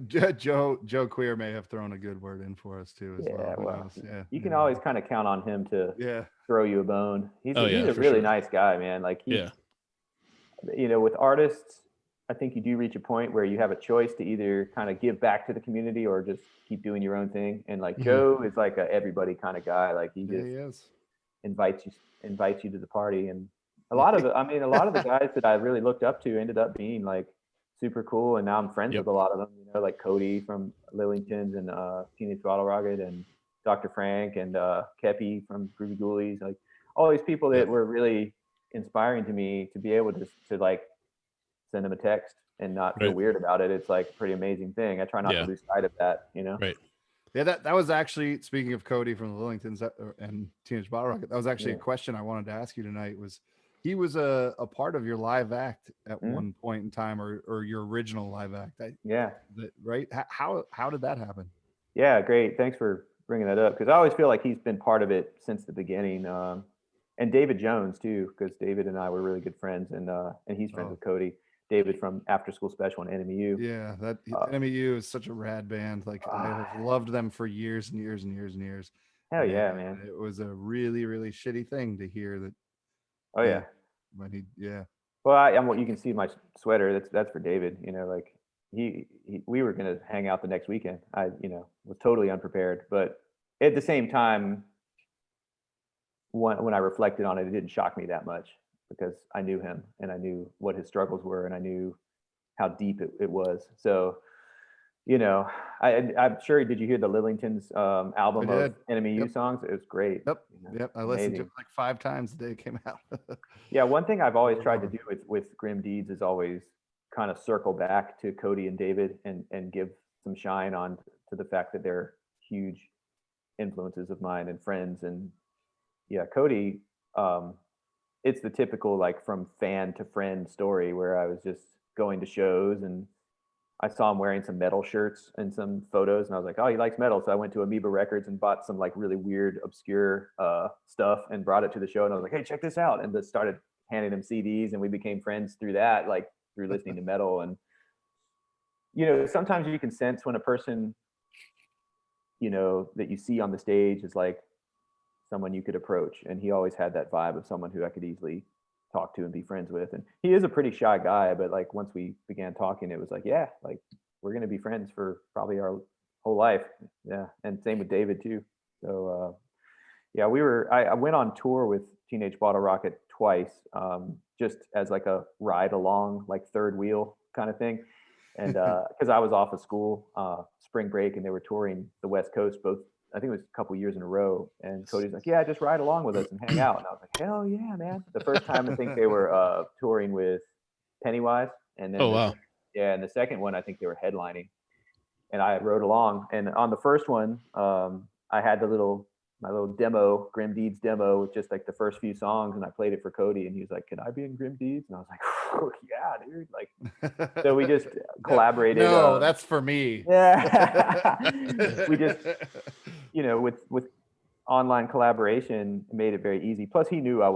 Joe Queer may have thrown a good word in for us too as well. Well, Yeah, you can always kind of count on him to throw you a bone. He's a really nice guy, man. Like with artists, I think you do reach a point where you have a choice to either kind of give back to the community or just keep doing your own thing. And like Joe is like a everybody kind of guy. Like he just invites you to the party. And a lot of the guys that I really looked up to ended up being like super cool. And now I'm friends with a lot of them, like Kody from Lillingtons and Teenage Bottlerocket and Dr. Frank and Kepi from Groovy Ghoulies. Like all these people that were really inspiring to me to be able to like send them a text and not feel weird about it. It's like a pretty amazing thing. I try not to lose sight of that, Right. Yeah, that was actually, speaking of Kody from the Lillingtons and Teenage Bottlerocket, that was actually a question I wanted to ask you tonight. Was he was a part of your live act at one point in time, or your original live act? Right. How did that happen? Yeah, great. Thanks for bringing that up, because I always feel like he's been part of it since the beginning. And David Jones too, because David and I were really good friends, and he's friends with Kody. David from After School Special and NMEU. Yeah, that NMEU is such a rad band. Like I have loved them for years and years and years and years. Hell yeah, man! It was a really, really shitty thing to hear that. Oh yeah. When Well, you can see my sweater. That's for David. Like we were gonna hang out the next weekend. I was totally unprepared, but at the same time, when I reflected on it, it didn't shock me that much, because I knew him and I knew what his struggles were and I knew how deep it was. So, I'm sure, did you hear the Lillingtons album of NMEU songs? It was great. Yep. I listened to it like 5 times the day it came out. Yeah. One thing I've always tried to do with Grim Deeds is always kind of circle back to Kody and David and give some shine on to the fact that they're huge influences of mine and friends. And yeah, Kody, it's the typical like from fan to friend story where I was just going to shows and I saw him wearing some metal shirts and some photos, and I was like, oh, he likes metal. So I went to Amoeba Records and bought some like really weird, obscure stuff and brought it to the show. And I was like, hey, check this out. And just started handing him CDs, and we became friends through that, like through listening to metal. And, sometimes you can sense when a person, that you see on the stage is like someone you could approach. And he always had that vibe of someone who I could easily talk to and be friends with. And he is a pretty shy guy, but like once we began talking, it was like, yeah, like we're going to be friends for probably our whole life. Yeah. And same with David too. So I went on tour with Teenage Bottlerocket twice, just as like a ride along, like third wheel kind of thing. And because I was off of school spring break, and they were touring the West Coast both, I think it was a couple years in a row. And Cody's like, yeah, just ride along with us and hang out. And I was like, hell yeah, man. The first time I think they were touring with Pennywise. And then and the second one, I think they were headlining. And I rode along. And on the first one, I had my little demo, Grim Deeds demo, with just like the first few songs, and I played it for Kody, and he was like, can I be in Grim Deeds? And I was like, oh, yeah, dude. Like, so we just collaborated. No, that's for me. Yeah. We just, with online collaboration, made it very easy. Plus he knew I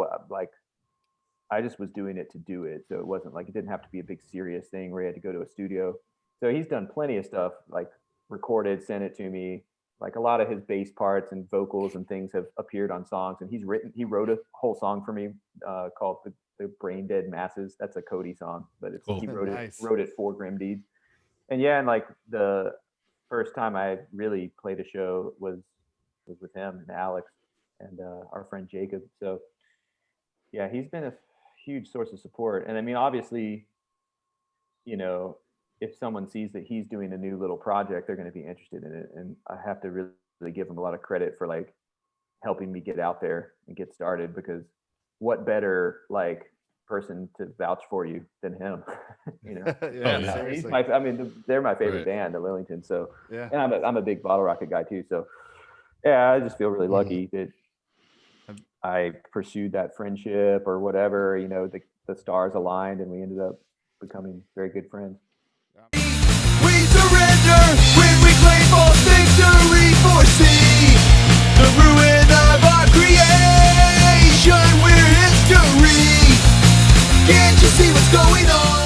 just was doing it to do it. So it wasn't like, it didn't have to be a big serious thing where he had to go to a studio. So he's done plenty of stuff, like recorded, sent it to me. Like a lot of his bass parts and vocals and things have appeared on songs, and he wrote a whole song for me called the Brain Dead Masses. That's a Kody song, but he wrote it for Grim Deeds. And yeah, and like the first time I really played a show was with him and Alex and our friend Jacob. So yeah, he's been a huge source of support. And I mean, obviously, if someone sees that he's doing a new little project, they're going to be interested in it. And I have to really give him a lot of credit for like helping me get out there and get started, because what better like person to vouch for you than him? They're my favorite band, the Lillingtons. So yeah, and I'm a big Bottlerocket guy too. So yeah, I just feel really lucky that I pursued that friendship or whatever, the stars aligned and we ended up becoming very good friends. We surrender when we claim false victory, foresee the ruin of our creation. We're history. Can't you see what's going on?